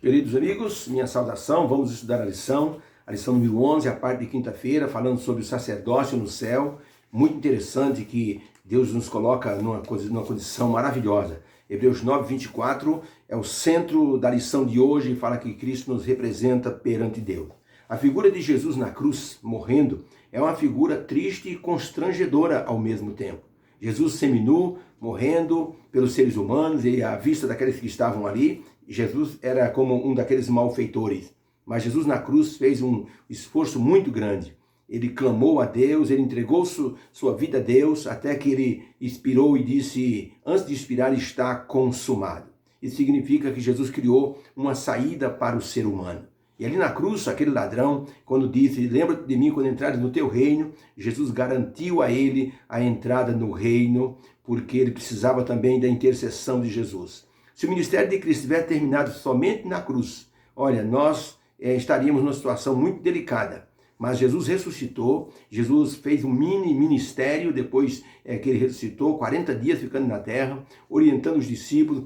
Queridos amigos, minha saudação. Vamos estudar a lição número 11, a parte de quinta-feira, falando sobre o sacerdócio no céu. Muito interessante que Deus nos coloca numa condição maravilhosa. Hebreus 9, 24 é o centro da lição de hoje e fala que Cristo nos representa perante Deus. A figura de Jesus na cruz, morrendo, é uma figura triste e constrangedora ao mesmo tempo. Jesus seminu, morrendo pelos seres humanos e à vista daqueles que estavam ali, Jesus era como um daqueles malfeitores. Mas Jesus na cruz fez um esforço muito grande. Ele clamou a Deus, ele entregou sua vida a Deus, até que ele expirou e disse, antes de expirar, está consumado. Isso significa que Jesus criou uma saída para o ser humano. E ali na cruz, aquele ladrão, quando disse, lembra-te de mim quando entrares no teu reino, Jesus garantiu a ele a entrada no reino, porque ele precisava também da intercessão de Jesus. Se o ministério de Cristo tiver terminado somente na cruz, olha, nós estaríamos numa situação muito delicada. Mas Jesus ressuscitou, Jesus fez um mini ministério depois que ele ressuscitou, 40 dias ficando na terra, orientando os discípulos,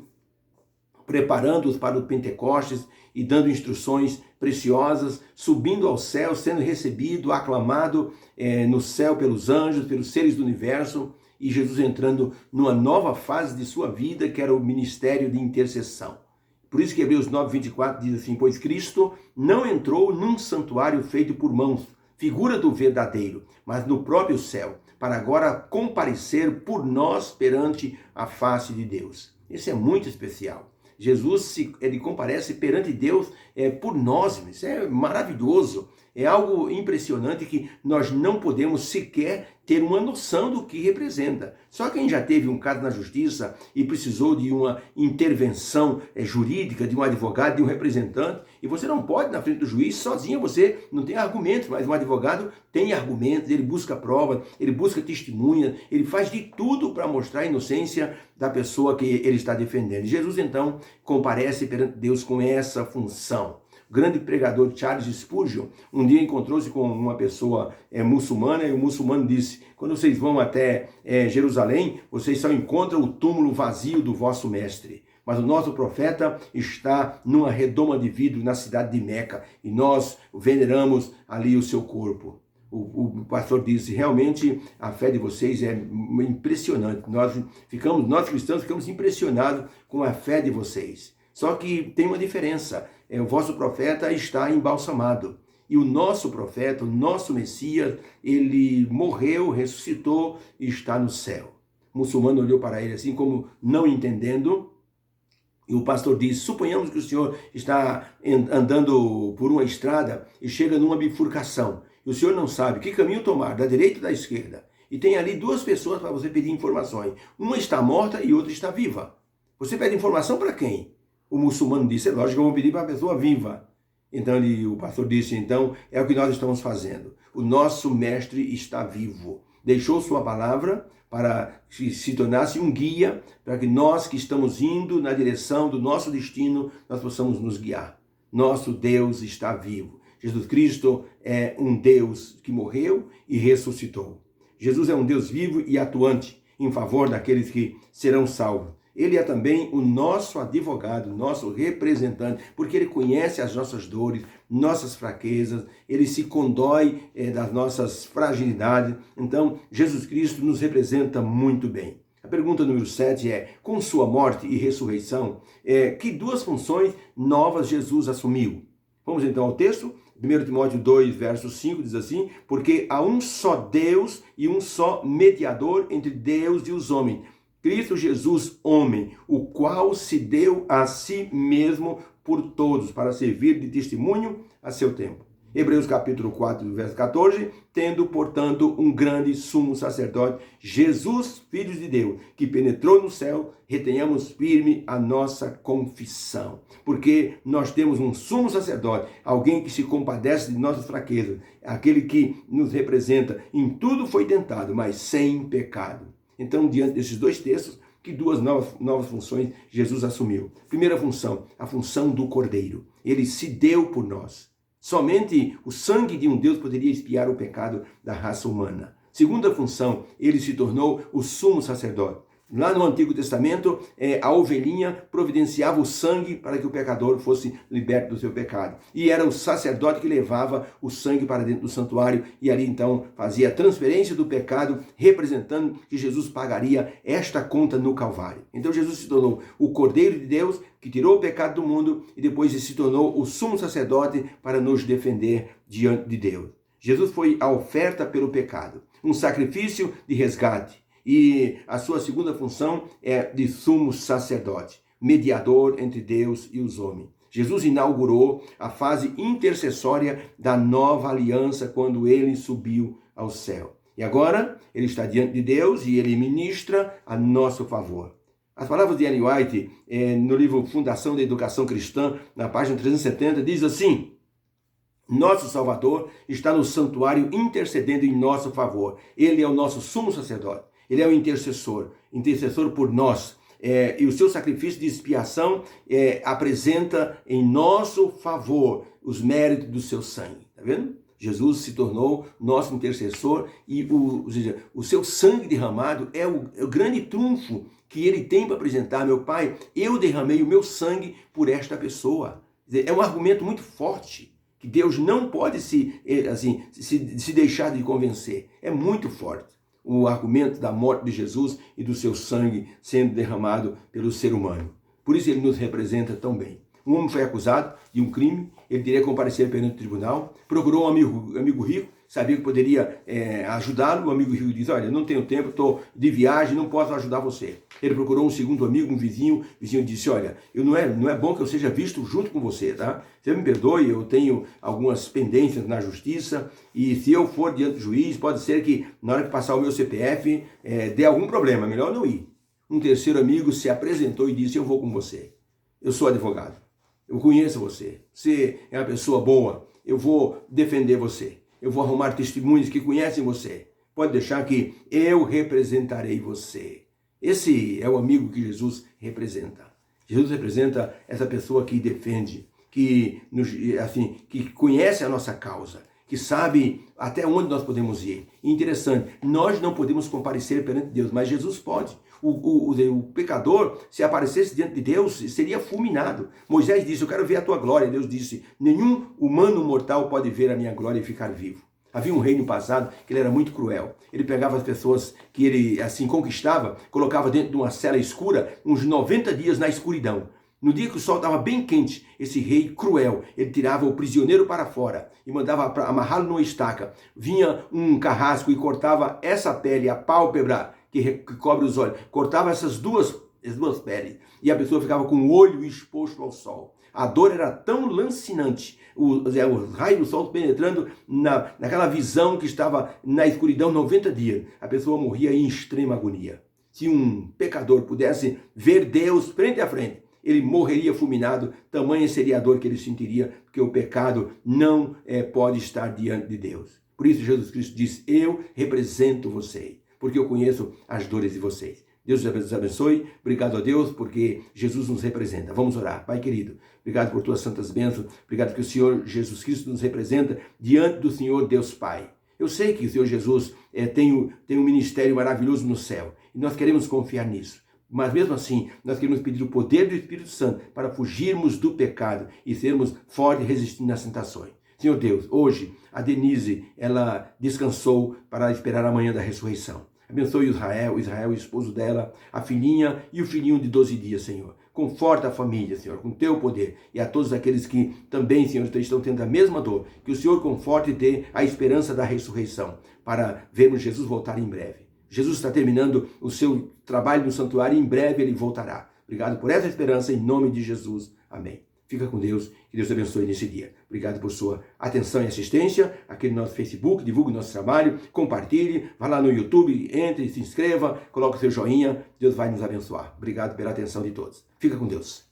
preparando-os para o Pentecostes e dando instruções preciosas, subindo ao céu, sendo recebido, aclamado no céu pelos anjos, pelos seres do universo, e Jesus entrando numa nova fase de sua vida, que era o ministério de intercessão. Por isso que Hebreus 9, 24 diz assim, pois Cristo não entrou num santuário feito por mãos, figura do verdadeiro, mas no próprio céu, para agora comparecer por nós perante a face de Deus. Isso é muito especial. Jesus, ele comparece perante Deus por nós, isso é maravilhoso, é algo impressionante que nós não podemos sequer ter uma noção do que representa. Só quem já teve um caso na justiça e precisou de uma intervenção jurídica, de um advogado, de um representante, e você não pode na frente do juiz sozinho, você não tem argumentos, mas um advogado tem argumentos, ele busca prova, ele busca testemunha, ele faz de tudo para mostrar a inocência da pessoa que ele está defendendo. Jesus então comparece perante Deus com essa função. O grande pregador Charles Spurgeon um dia encontrou-se com uma pessoa muçulmana e o muçulmano disse, quando vocês vão até Jerusalém, vocês só encontram o túmulo vazio do vosso mestre. Mas o nosso profeta está numa redoma de vidro na cidade de Meca e nós veneramos ali o seu corpo. O pastor disse, realmente a fé de vocês é impressionante. Nós cristãos ficamos impressionados com a fé de vocês. Só que tem uma diferença, o vosso profeta está embalsamado. E o nosso profeta, o nosso Messias, ele morreu, ressuscitou e está no céu. O muçulmano olhou para ele assim como não entendendo. E o pastor disse, suponhamos que o senhor está andando por uma estrada e chega numa bifurcação. E o senhor não sabe que caminho tomar, da direita ou da esquerda. E tem ali duas pessoas para você pedir informações. Uma está morta e outra está viva. Você pede informação para quem? O muçulmano disse, é lógico que eu vou pedir para a pessoa viva. Então o pastor disse, então é o que nós estamos fazendo. O nosso mestre está vivo. Deixou sua palavra para que se tornasse um guia, para que nós que estamos indo na direção do nosso destino, nós possamos nos guiar. Nosso Deus está vivo. Jesus Cristo é um Deus que morreu e ressuscitou. Jesus é um Deus vivo e atuante em favor daqueles que serão salvos. Ele é também o nosso advogado, nosso representante, porque ele conhece as nossas dores, nossas fraquezas, ele se condói das nossas fragilidades. Então, Jesus Cristo nos representa muito bem. A pergunta número 7 é, com sua morte e ressurreição, que duas funções novas Jesus assumiu? Vamos então ao texto. 1 Timóteo 2, verso 5 diz assim, porque há um só Deus e um só mediador entre Deus e os homens, Cristo Jesus, homem, o qual se deu a si mesmo por todos, para servir de testemunho a seu tempo. Hebreus capítulo 4, verso 14, tendo, portanto, um grande sumo sacerdote, Jesus, Filho de Deus, que penetrou no céu, retenhamos firme a nossa confissão. Porque nós temos um sumo sacerdote, alguém que se compadece de nossas fraquezas, aquele que nos representa, em tudo foi tentado, mas sem pecado. Então, diante desses dois textos, que duas novas funções Jesus assumiu. Primeira função, a função do Cordeiro. Ele se deu por nós. Somente o sangue de um Deus poderia expiar o pecado da raça humana. Segunda função, ele se tornou o sumo sacerdote. Lá no Antigo Testamento, a ovelhinha providenciava o sangue para que o pecador fosse liberto do seu pecado. E era o sacerdote que levava o sangue para dentro do santuário e ali então fazia a transferência do pecado, representando que Jesus pagaria esta conta no Calvário. Então Jesus se tornou o Cordeiro de Deus que tirou o pecado do mundo e depois se tornou o sumo sacerdote para nos defender diante de Deus. Jesus foi a oferta pelo pecado, um sacrifício de resgate. E a sua segunda função é de sumo sacerdote, mediador entre Deus e os homens. Jesus inaugurou a fase intercessória da nova aliança quando ele subiu ao céu. E agora ele está diante de Deus e ele ministra a nosso favor. As palavras de Ellen White, no livro Fundação da Educação Cristã, na página 370, diz assim: nosso Salvador está no santuário intercedendo em nosso favor. Ele é o nosso sumo sacerdote. Ele é o intercessor por nós. E o seu sacrifício de expiação apresenta em nosso favor os méritos do seu sangue. Está vendo? Jesus se tornou nosso intercessor e o seu sangue derramado é o grande trunfo que ele tem para apresentar. Meu Pai, eu derramei o meu sangue por esta pessoa. É um argumento muito forte, que Deus não pode se deixar de convencer. É muito forte o argumento da morte de Jesus e do seu sangue sendo derramado pelo ser humano. Por isso ele nos representa tão bem. Um homem foi acusado de um crime, ele teria que comparecer perante o tribunal, procurou um amigo rico, sabia que poderia ajudá-lo. O amigo rico disse: olha, não tenho tempo, estou de viagem, não posso ajudar você. Ele procurou um segundo amigo, um vizinho. O vizinho disse: olha, não é bom que eu seja visto junto com você, tá? Você me perdoe, eu tenho algumas pendências na justiça e se eu for diante do juiz, pode ser que na hora que passar o meu CPF dê algum problema, melhor não ir. Um terceiro amigo se apresentou e disse: eu vou com você, eu sou advogado, eu conheço você, você é uma pessoa boa, eu vou defender você. Eu vou arrumar testemunhos que conhecem você. Pode deixar que eu representarei você. Esse é o amigo que Jesus representa. Jesus representa essa pessoa que defende, que conhece a nossa causa, que sabe até onde nós podemos ir. Interessante, nós não podemos comparecer perante Deus, mas Jesus pode. O pecador, se aparecesse diante de Deus, seria fulminado. Moisés disse: eu quero ver a tua glória. Deus disse: nenhum humano mortal pode ver a minha glória e ficar vivo. Havia um rei no passado que ele era muito cruel. Ele pegava as pessoas que ele conquistava, colocava dentro de uma cela escura, uns 90 dias na escuridão. No dia que o sol estava bem quente, esse rei cruel, ele tirava o prisioneiro para fora e mandava amarrá-lo numa estaca. Vinha um carrasco e cortava essa pele, a pálpebra que cobre os olhos, cortava as duas peles e a pessoa ficava com o olho exposto ao sol. A dor era tão lancinante, os raios do sol penetrando naquela visão que estava na escuridão 90 dias. A pessoa morria em extrema agonia. Se um pecador pudesse ver Deus frente a frente, ele morreria fulminado, tamanha seria a dor que ele sentiria, porque o pecado não pode estar diante de Deus. Por isso Jesus Cristo diz: eu represento vocês, porque eu conheço as dores de vocês. Deus os abençoe. Obrigado a Deus, porque Jesus nos representa. Vamos orar. Pai querido, obrigado por tuas santas bênçãos. Obrigado que o Senhor Jesus Cristo nos representa diante do Senhor Deus Pai. Eu sei que o Senhor Jesus tem um ministério maravilhoso no céu e nós queremos confiar nisso. Mas mesmo assim, nós queremos pedir o poder do Espírito Santo para fugirmos do pecado e sermos fortes e resistindo às tentações. Senhor Deus, hoje a Denise, ela descansou para esperar a manhã da ressurreição. Abençoe Israel, o esposo dela, a filhinha e o filhinho de 12 dias, Senhor. Conforta a família, Senhor, com teu poder. E a todos aqueles que também, Senhor, estão tendo a mesma dor, que o Senhor conforte e dê a esperança da ressurreição, para vermos Jesus voltar em breve. Jesus está terminando o seu trabalho no santuário e em breve ele voltará. Obrigado por essa esperança, em nome de Jesus. Amém. Fica com Deus, que Deus te abençoe nesse dia. Obrigado por sua atenção e assistência aqui no nosso Facebook, divulgue o nosso trabalho, compartilhe, vá lá no YouTube, entre, se inscreva, coloque o seu joinha, Deus vai nos abençoar. Obrigado pela atenção de todos. Fica com Deus.